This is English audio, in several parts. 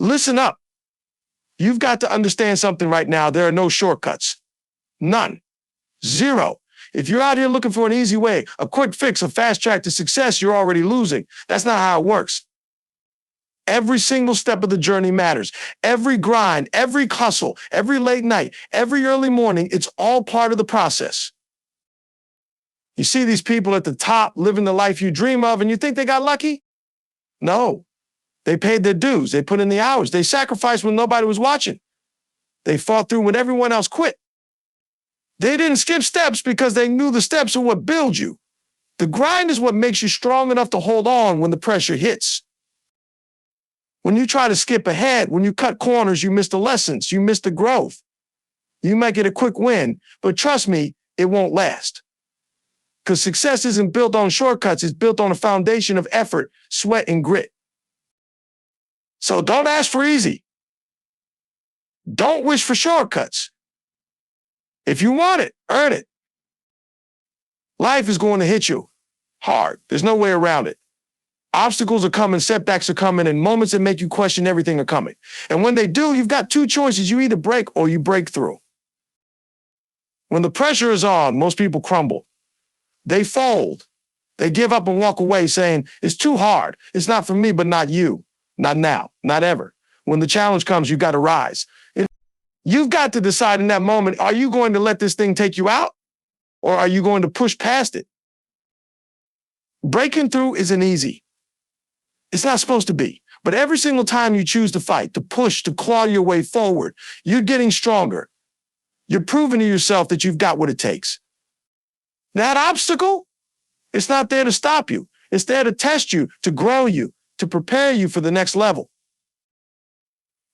Listen up. You've got to understand something right now. There are no shortcuts. None. Zero. If you're out here looking for an easy way, a quick fix, a fast track to success, you're already losing. That's not how it works. Every single step of the journey matters. Every grind, every hustle, every late night, every early morning, it's all part of the process. You see these people at the top living the life you dream of, and you think they got lucky? No. They paid their dues. They put in the hours. They sacrificed when nobody was watching. They fought through when everyone else quit. They didn't skip steps because they knew the steps are what build you. The grind is what makes you strong enough to hold on when the pressure hits. When you try to skip ahead, when you cut corners, you miss the lessons, you miss the growth. You might get a quick win, but trust me, it won't last. Because success isn't built on shortcuts, it's built on a foundation of effort, sweat, and grit. So don't ask for easy. Don't wish for shortcuts. If you want it, earn it. Life is going to hit you hard. There's no way around it. Obstacles are coming, setbacks are coming, and moments that make you question everything are coming. And when they do, you've got two choices. You either break or you break through. When the pressure is on, most people crumble. They fold. They give up and walk away saying, it's too hard. It's not for me, but not you. Not now, not ever. When the challenge comes, you've got to rise. You've got to decide in that moment, are you going to let this thing take you out? Or are you going to push past it? Breaking through isn't easy. It's not supposed to be. But every single time you choose to fight, to push, to claw your way forward, you're getting stronger. You're proving to yourself that you've got what it takes. That obstacle, it's not there to stop you. It's there to test you, to grow you, to prepare you for the next level.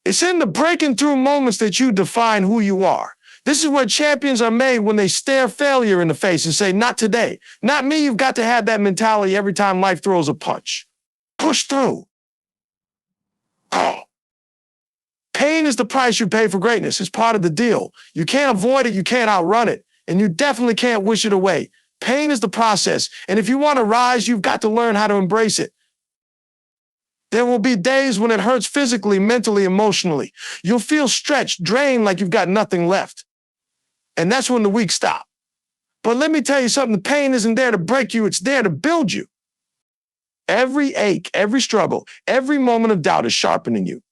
It's in the breaking through moments that you define who you are. This is where champions are made, when they stare failure in the face and say, not today, not me. You've got to have that mentality every time life throws a punch. Push through. Oh. Pain is the price you pay for greatness. It's part of the deal. You can't avoid it. You can't outrun it. And you definitely can't wish it away. Pain is the process. And if you want to rise, you've got to learn how to embrace it. There will be days when it hurts physically, mentally, emotionally. You'll feel stretched, drained, like you've got nothing left. And that's when the weak stop. But let me tell you something, the pain isn't there to break you, it's there to build you. Every ache, every struggle, every moment of doubt is sharpening you,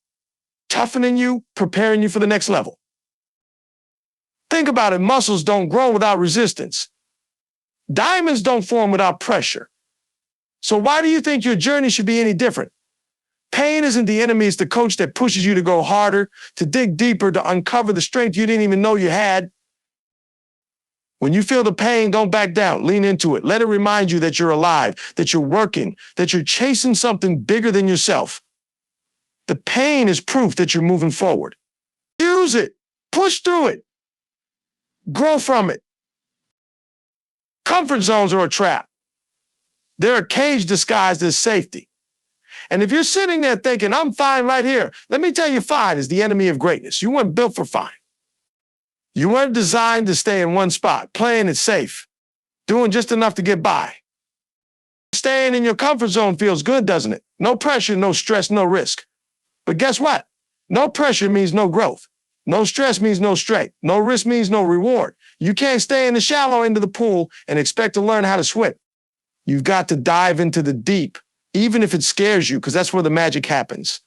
toughening you, preparing you for the next level. Think about it, muscles don't grow without resistance. Diamonds don't form without pressure. So why do you think your journey should be any different? Pain isn't the enemy, it's the coach that pushes you to go harder, to dig deeper, to uncover the strength you didn't even know you had. When you feel the pain, don't back down. Lean into it. Let it remind you that you're alive, that you're working, that you're chasing something bigger than yourself. The pain is proof that you're moving forward. Use it. Push through it. Grow from it. Comfort zones are a trap. They're a cage disguised as safety. And if you're sitting there thinking, I'm fine right here, let me tell you, fine is the enemy of greatness. You weren't built for fine. You weren't designed to stay in one spot, playing it safe, doing just enough to get by. Staying in your comfort zone feels good, doesn't it? No pressure, no stress, no risk. But guess what? No pressure means no growth. No stress means no strength. No risk means no reward. You can't stay in the shallow end of the pool and expect to learn how to swim. You've got to dive into the deep, even if it scares you, because that's where the magic happens.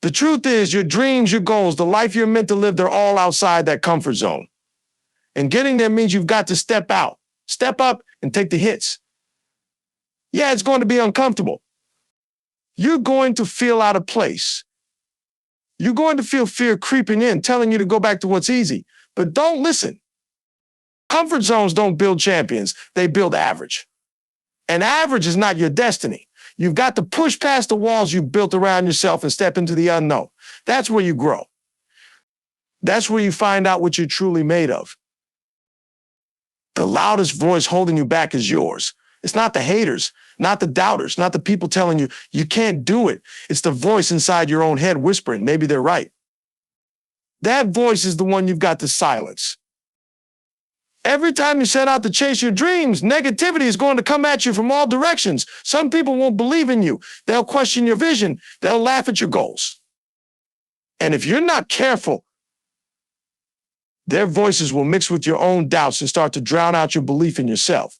The truth is, your dreams, your goals, the life you're meant to live, they're all outside that comfort zone. And getting there means you've got to step out, step up, and take the hits. Yeah, it's going to be uncomfortable. You're going to feel out of place. You're going to feel fear creeping in, telling you to go back to what's easy. But don't listen. Comfort zones don't build champions, they build average. And average is not your destiny. You've got to push past the walls you've built around yourself and step into the unknown. That's where you grow. That's where you find out what you're truly made of. The loudest voice holding you back is yours. It's not the haters, not the doubters, not the people telling you you can't do it. It's the voice inside your own head whispering, maybe they're right. That voice is the one you've got to silence. Every time you set out to chase your dreams, negativity is going to come at you from all directions. Some people won't believe in you. They'll question your vision. They'll laugh at your goals. And if you're not careful, their voices will mix with your own doubts and start to drown out your belief in yourself.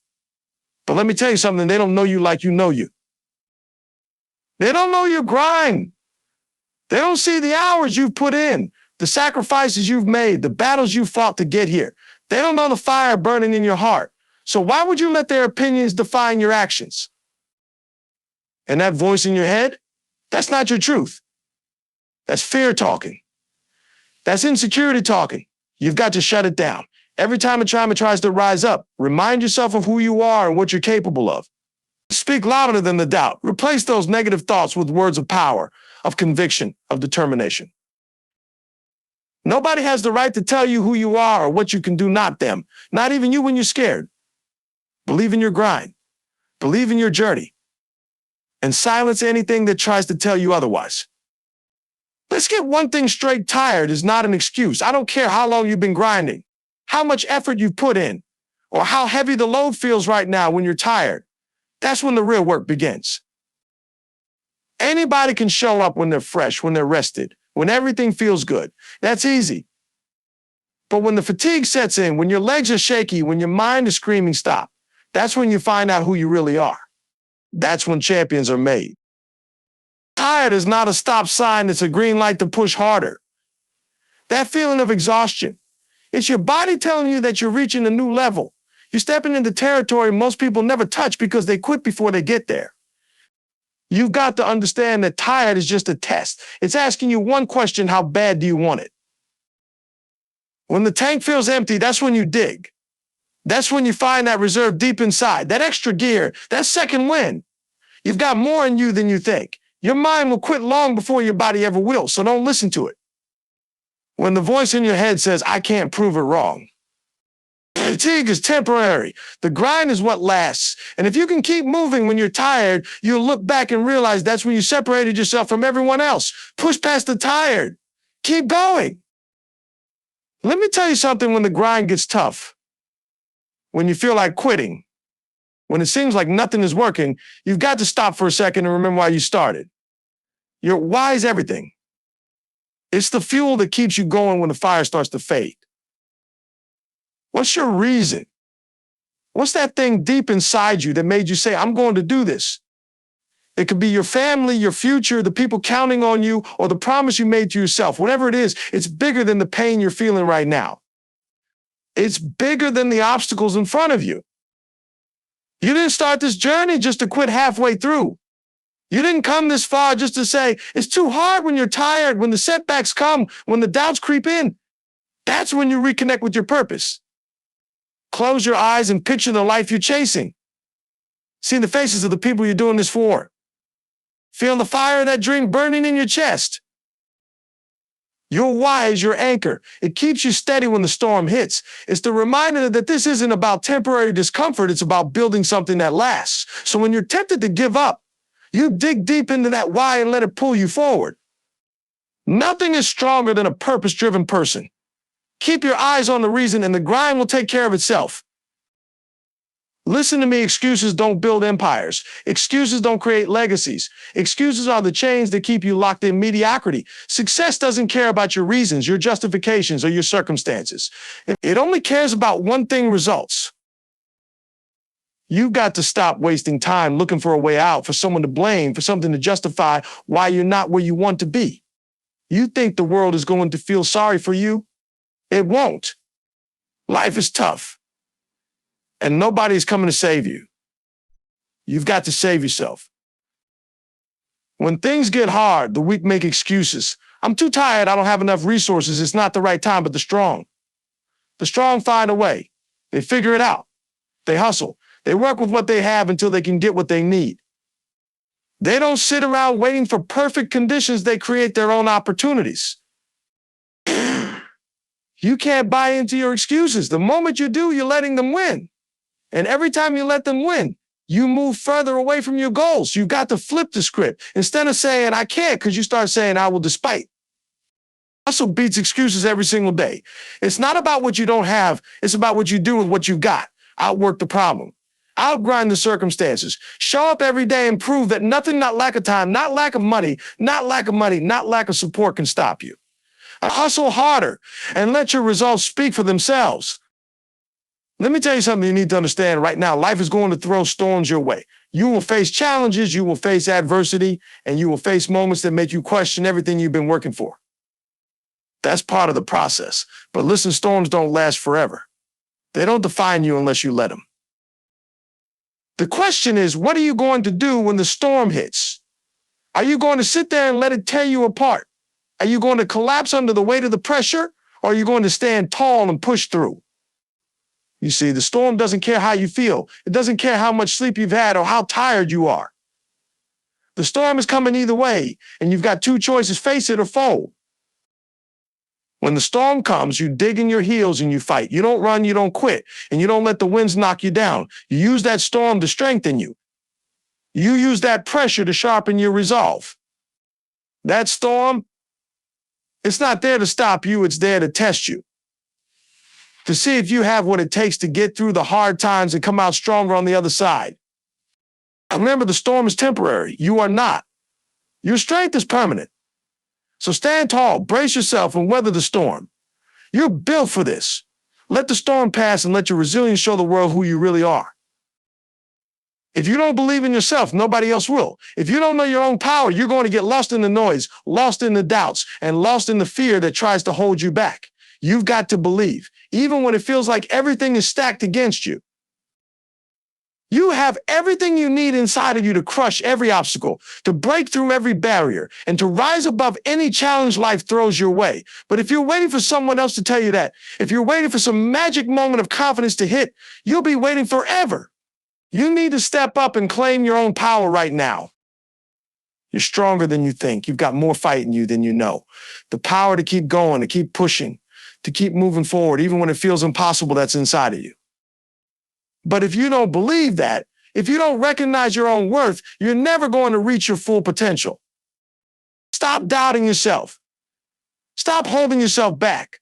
But let me tell you something, they don't know you like you know you. They don't know your grind. They don't see the hours you've put in, the sacrifices you've made, the battles you fought to get here. They don't know the fire burning in your heart. So why would you let their opinions define your actions? And that voice in your head, that's not your truth. That's fear talking. That's insecurity talking. You've got to shut it down. Every time a trauma tries to rise up, remind yourself of who you are and what you're capable of. Speak louder than the doubt. Replace those negative thoughts with words of power, of conviction, of determination. Nobody has the right to tell you who you are or what you can do, not them. Not even you when you're scared. Believe in your grind. Believe in your journey. And silence anything that tries to tell you otherwise. Let's get one thing straight. Tired is not an excuse. I don't care how long you've been grinding, how much effort you've put in, or how heavy the load feels right now when you're tired. That's when the real work begins. Anybody can show up when they're fresh, when they're rested, when everything feels good. That's easy. But when the fatigue sets in, when your legs are shaky, when your mind is screaming stop, that's when you find out who you really are. That's when champions are made. Tired is not a stop sign, it's a green light to push harder. That feeling of exhaustion, it's your body telling you that you're reaching a new level. You're stepping into territory most people never touch because they quit before they get there. You've got to understand that tired is just a test. It's asking you one question: how bad do you want it? When the tank feels empty, that's when you dig. That's when you find that reserve deep inside, that extra gear, that second wind. You've got more in you than you think. Your mind will quit long before your body ever will, so don't listen to it. When the voice in your head says, I can't prove it wrong. Fatigue is temporary. The grind is what lasts. And if you can keep moving when you're tired, you'll look back and realize that's when you separated yourself from everyone else. Push past the tired. Keep going. Let me tell you something, when the grind gets tough, when you feel like quitting, when it seems like nothing is working, you've got to stop for a second and remember why you started. Your why is everything. It's the fuel that keeps you going when the fire starts to fade. What's your reason? What's that thing deep inside you that made you say, I'm going to do this? It could be your family, your future, the people counting on you, or the promise you made to yourself. Whatever it is, it's bigger than the pain you're feeling right now. It's bigger than the obstacles in front of you. You didn't start this journey just to quit halfway through. You didn't come this far just to say, it's too hard when you're tired, when the setbacks come, when the doubts creep in. That's when you reconnect with your purpose. Close your eyes and picture the life you're chasing. See the faces of the people you're doing this for. Feel the fire of that dream burning in your chest. Your why is your anchor. It keeps you steady when the storm hits. It's the reminder that this isn't about temporary discomfort. It's about building something that lasts. So when you're tempted to give up, you dig deep into that why and let it pull you forward. Nothing is stronger than a purpose-driven person. Keep your eyes on the reason and the grind will take care of itself. Listen to me, excuses don't build empires. Excuses don't create legacies. Excuses are the chains that keep you locked in mediocrity. Success doesn't care about your reasons, your justifications, or your circumstances. It only cares about one thing: results. You've got to stop wasting time looking for a way out, for someone to blame, for something to justify why you're not where you want to be. You think the world is going to feel sorry for you? It won't. Life is tough. And nobody's coming to save you. You've got to save yourself. When things get hard, the weak make excuses. I'm too tired, I don't have enough resources, it's not the right time. But the strong find a way. They figure it out. They hustle. They work with what they have until they can get what they need. They don't sit around waiting for perfect conditions, they create their own opportunities. You can't buy into your excuses. The moment you do, you're letting them win. And every time you let them win, you move further away from your goals. You've got to flip the script. Instead of saying, I can't, because you start saying, I will despite. Hustle beats excuses every single day. It's not about what you don't have. It's about what you do with what you got. Outwork the problem. Outgrind the circumstances. Show up every day and prove that nothing, not lack of time, not lack of money, not lack of support can stop you. Hustle harder and let your results speak for themselves. Let me tell you something you need to understand right now. Life is going to throw storms your way. You will face challenges, you will face adversity, and you will face moments that make you question everything you've been working for. That's part of the process. But listen, storms don't last forever. They don't define you unless you let them. The question is, what are you going to do when the storm hits? Are you going to sit there and let it tear you apart? Are you going to collapse under the weight of the pressure, or are you going to stand tall and push through? You see, the storm doesn't care how you feel. It doesn't care how much sleep you've had or how tired you are. The storm is coming either way, and you've got two choices: face it or fold. When the storm comes, you dig in your heels and you fight. You don't run, you don't quit, and you don't let the winds knock you down. You use that storm to strengthen you. You use that pressure to sharpen your resolve. That storm, it's not there to stop you, it's there to test you. To see if you have what it takes to get through the hard times and come out stronger on the other side. Remember, the storm is temporary. You are not. Your strength is permanent. So stand tall, brace yourself, and weather the storm. You're built for this. Let the storm pass and let your resilience show the world who you really are. If you don't believe in yourself, nobody else will. If you don't know your own power, you're going to get lost in the noise, lost in the doubts, and lost in the fear that tries to hold you back. You've got to believe, even when it feels like everything is stacked against you. You have everything you need inside of you to crush every obstacle, to break through every barrier, and to rise above any challenge life throws your way. But if you're waiting for someone else to tell you that, if you're waiting for some magic moment of confidence to hit, you'll be waiting forever. You need to step up and claim your own power right now. You're stronger than you think. You've got more fight in you than you know. The power to keep going, to keep pushing, to keep moving forward, even when it feels impossible, that's inside of you. But if you don't believe that, if you don't recognize your own worth, you're never going to reach your full potential. Stop doubting yourself. Stop holding yourself back.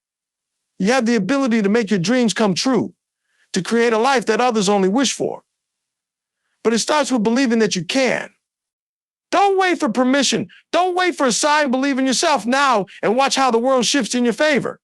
You have the ability to make your dreams come true, to create a life that others only wish for. But it starts with believing that you can. Don't wait for permission. Don't wait for a sign. Believe in yourself now and watch how the world shifts in your favor.